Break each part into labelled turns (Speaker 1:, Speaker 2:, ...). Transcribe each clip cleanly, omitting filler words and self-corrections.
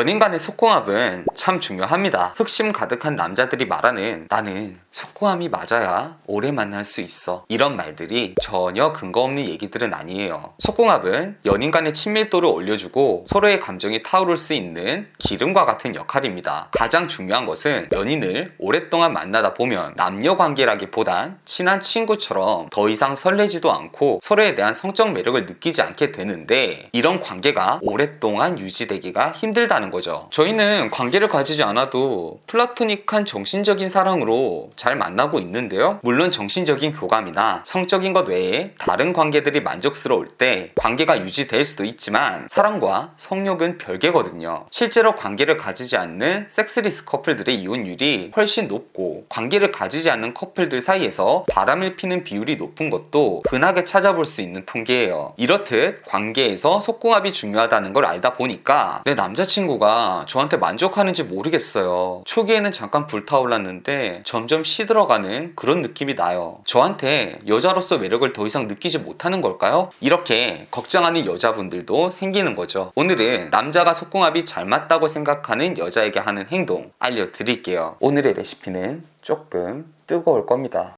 Speaker 1: 연인 간의 속궁합은 참 중요합니다. 흑심 가득한 남자들이 말하는 나는 속궁합이 맞아야 오래 만날 수 있어, 이런 말들이 전혀 근거 없는 얘기들은 아니에요. 속궁합은 연인 간의 친밀도를 올려주고 서로의 감정이 타오를 수 있는 기름과 같은 역할입니다. 가장 중요한 것은 연인을 오랫동안 만나다 보면 남녀 관계라기보단 친한 친구처럼 더 이상 설레지도 않고 서로에 대한 성적 매력을 느끼지 않게 되는데, 이런 관계가 오랫동안 유지되기가 힘들다는 거죠. 저희는 관계를 가지지 않아도 플라토닉한 정신적인 사랑으로 잘 만나고 있는데요. 물론 정신적인 교감이나 성적인 것 외에 다른 관계들이 만족스러울 때 관계가 유지될 수도 있지만 사랑과 성욕은 별개거든요. 실제로 관계를 가지지 않는 섹스리스 커플들의 이혼율이 훨씬 높고, 관계를 가지지 않는 커플들 사이에서 바람을 피는 비율이 높은 것도 흔하게 찾아볼 수 있는 통계예요. 이렇듯 관계에서 속궁합이 중요하다는 걸 알다 보니까 내 남자친구가 저한테 만족하는지 모르겠어요. 초기에는 잠깐 불타올랐는데 점점 시들어가는 그런 느낌이 나요. 저한테 여자로서 매력을 더 이상 느끼지 못하는 걸까요? 이렇게 걱정하는 여자분들도 생기는 거죠. 오늘은 남자가 속궁합이 잘 맞다고 생각하는 여자에게 하는 행동 알려드릴게요. 오늘의 레시피는 조금 뜨거울 겁니다.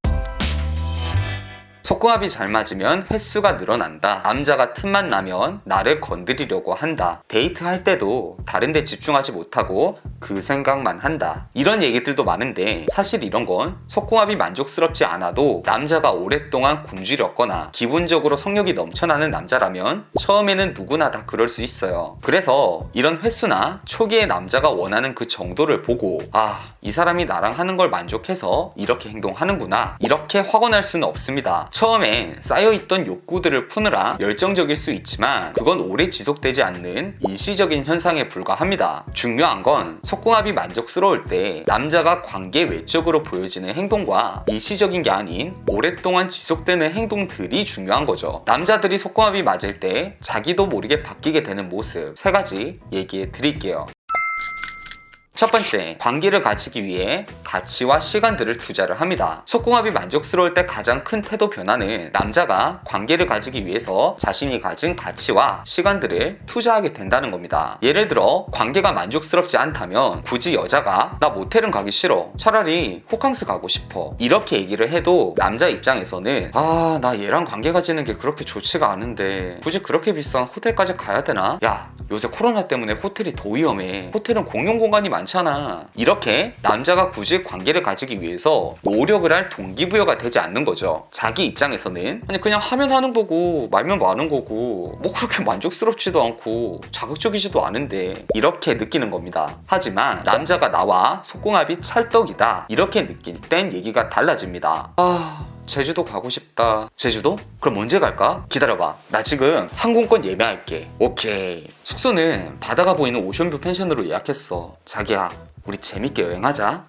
Speaker 1: 속궁합이 잘 맞으면 횟수가 늘어난다. 남자가 틈만 나면 나를 건드리려고 한다. 데이트할 때도 다른 데 집중하지 못하고 그 생각만 한다. 이런 얘기들도 많은데 사실 이런 건 속궁합이 만족스럽지 않아도 남자가 오랫동안 굶주렸거나 기본적으로 성욕이 넘쳐나는 남자라면 처음에는 누구나 다 그럴 수 있어요. 그래서 이런 횟수나 초기에 남자가 원하는 그 정도를 보고 이 사람이 나랑 하는 걸 만족해서 이렇게 행동하는구나, 이렇게 확언할 수는 없습니다. 처음에 쌓여있던 욕구들을 푸느라 열정적일 수 있지만 그건 오래 지속되지 않는 일시적인 현상에 불과합니다. 중요한 건 속궁합이 만족스러울 때 남자가 관계 외적으로 보여지는 행동과 일시적인 게 아닌 오랫동안 지속되는 행동들이 중요한 거죠. 남자들이 속궁합이 맞을 때 자기도 모르게 바뀌게 되는 모습 3가지 얘기해 드릴게요. 첫 번째, 관계를 가지기 위해 가치와 시간들을 투자를 합니다. 속궁합이 만족스러울 때 가장 큰 태도 변화는 남자가 관계를 가지기 위해서 자신이 가진 가치와 시간들을 투자하게 된다는 겁니다. 예를 들어 관계가 만족스럽지 않다면 굳이 여자가 나 모텔은 가기 싫어, 차라리 호캉스 가고 싶어, 이렇게 얘기를 해도 남자 입장에서는 나 얘랑 관계 가지는 게 그렇게 좋지가 않은데 굳이 그렇게 비싼 호텔까지 가야 되나? 야, 요새 코로나 때문에 호텔이 더 위험해, 호텔은 공용 공간이 많잖아. 이렇게 남자가 굳이 관계를 가지기 위해서 노력을 할 동기부여가 되지 않는 거죠. 자기 입장에서는 아니 그냥 하면 하는 거고 말면 마는 거고 뭐 그렇게 만족스럽지도 않고 자극적이지도 않은데, 이렇게 느끼는 겁니다. 하지만 남자가 나와 속궁합이 찰떡이다 이렇게 느낄 땐 얘기가 달라집니다. 제주도 가고 싶다. 제주도? 그럼 언제 갈까? 기다려봐, 나 지금 항공권 예매할게. 오케이, 숙소는 바다가 보이는 오션뷰 펜션으로 예약했어. 자기야, 우리 재밌게 여행하자.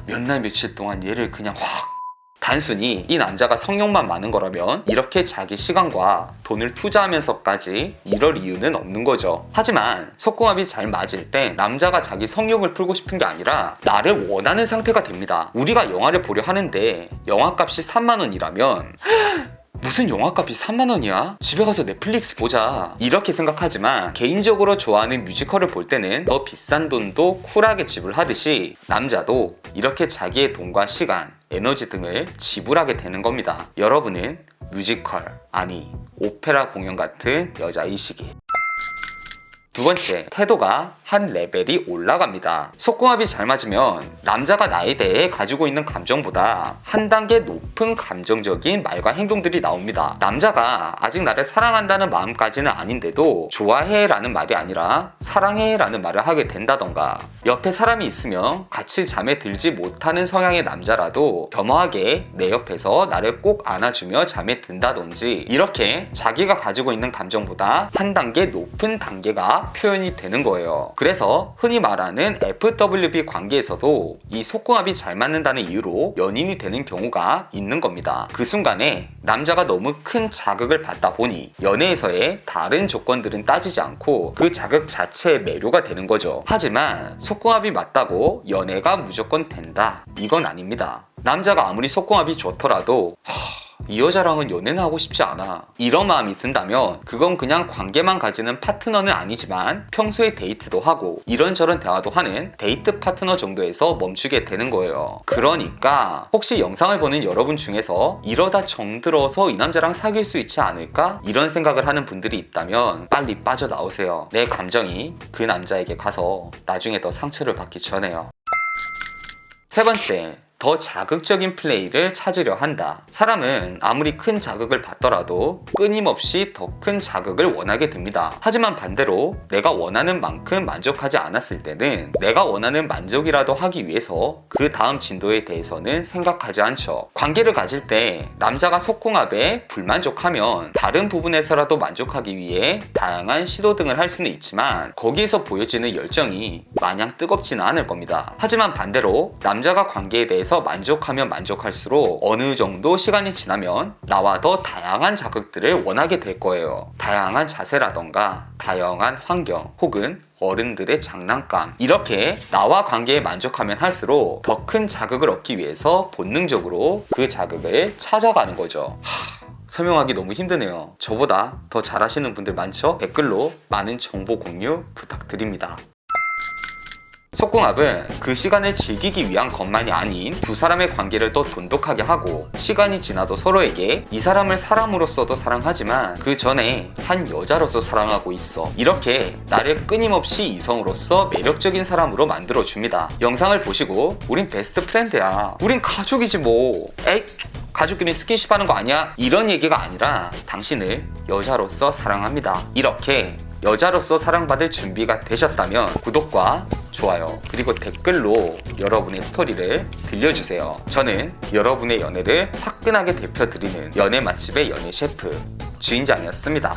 Speaker 1: 몇 날 며칠 동안 얘를 그냥 확. 단순히 이 남자가 성욕만 많은 거라면 이렇게 자기 시간과 돈을 투자하면서까지 이럴 이유는 없는 거죠. 하지만 속궁합이 잘 맞을 때 남자가 자기 성욕을 풀고 싶은 게 아니라 나를 원하는 상태가 됩니다. 우리가 영화를 보려 하는데 영화값이 3만 원이라면 무슨 영화값이 3만 원이야? 집에 가서 넷플릭스 보자, 이렇게 생각하지만 개인적으로 좋아하는 뮤지컬을 볼 때는 더 비싼 돈도 쿨하게 지불하듯이 남자도 이렇게 자기의 돈과 시간, 에너지 등을 지불하게 되는 겁니다. 여러분은 뮤지컬, 아니 오페라 공연 같은 여자이시길. 두 번째, 태도가 한 레벨이 올라갑니다. 속궁합이 잘 맞으면 남자가 나에 대해 가지고 있는 감정보다 한 단계 높은 감정적인 말과 행동들이 나옵니다. 남자가 아직 나를 사랑한다는 마음까지는 아닌데도 좋아해 라는 말이 아니라 사랑해 라는 말을 하게 된다던가, 옆에 사람이 있으면 같이 잠에 들지 못하는 성향의 남자라도 겸허하게 내 옆에서 나를 꼭 안아주며 잠에 든다든지, 이렇게 자기가 가지고 있는 감정보다 한 단계 높은 단계가 표현이 되는 거예요. 그래서 흔히 말하는 FWB 관계에서도 이 속궁합이 잘 맞는다는 이유로 연인이 되는 경우가 있는 겁니다. 그 순간에 남자가 너무 큰 자극을 받다 보니 연애에서의 다른 조건들은 따지지 않고 그 자극 자체의 매료가 되는 거죠. 하지만 속궁합이 맞다고 연애가 무조건 된다, 이건 아닙니다. 남자가 아무리 속궁합이 좋더라도 이 여자랑은 연애는 하고 싶지 않아. 이런 마음이 든다면 그건 그냥 관계만 가지는 파트너는 아니지만 평소에 데이트도 하고 이런저런 대화도 하는 데이트 파트너 정도에서 멈추게 되는 거예요. 그러니까 혹시 영상을 보는 여러분 중에서 이러다 정들어서 이 남자랑 사귈 수 있지 않을까? 이런 생각을 하는 분들이 있다면 빨리 빠져나오세요. 내 감정이 그 남자에게 가서 나중에 더 상처를 받기 전에요. 세 번째, 더 자극적인 플레이를 찾으려 한다. 사람은 아무리 큰 자극을 받더라도 끊임없이 더 큰 자극을 원하게 됩니다. 하지만 반대로 내가 원하는 만큼 만족하지 않았을 때는 내가 원하는 만족이라도 하기 위해서 그 다음 진도에 대해서는 생각하지 않죠. 관계를 가질 때 남자가 속궁합에 불만족하면 다른 부분에서라도 만족하기 위해 다양한 시도 등을 할 수는 있지만 거기에서 보여지는 열정이 마냥 뜨겁지는 않을 겁니다. 하지만 반대로 남자가 관계에 대해서 만족하면 만족할수록 어느 정도 시간이 지나면 나와 더 다양한 자극들을 원하게 될 거예요. 다양한 자세라던가 다양한 환경 혹은 어른들의 장난감, 이렇게 나와 관계에 만족하면 할수록 더 큰 자극을 얻기 위해서 본능적으로 그 자극을 찾아가는 거죠. 설명하기 너무 힘드네요. 저보다 더 잘하시는 분들 많죠? 댓글로 많은 정보 공유 부탁드립니다. 속궁합은 그 시간을 즐기기 위한 것만이 아닌 두 사람의 관계를 더 돈독하게 하고 시간이 지나도 서로에게 이 사람을 사람으로서도 사랑하지만 그 전에 한 여자로서 사랑하고 있어, 이렇게 나를 끊임없이 이성으로서 매력적인 사람으로 만들어줍니다. 영상을 보시고 우린 베스트 프렌드야, 우린 가족이지 뭐, 에이 가족끼리 스킨십 하는 거 아니야? 이런 얘기가 아니라 당신을 여자로서 사랑합니다. 이렇게 여자로서 사랑받을 준비가 되셨다면 구독과 좋아요 그리고 댓글로 여러분의 스토리를 들려주세요. 저는 여러분의 연애를 화끈하게 대표드리는 연애 맛집의 연애 셰프 주인장이었습니다.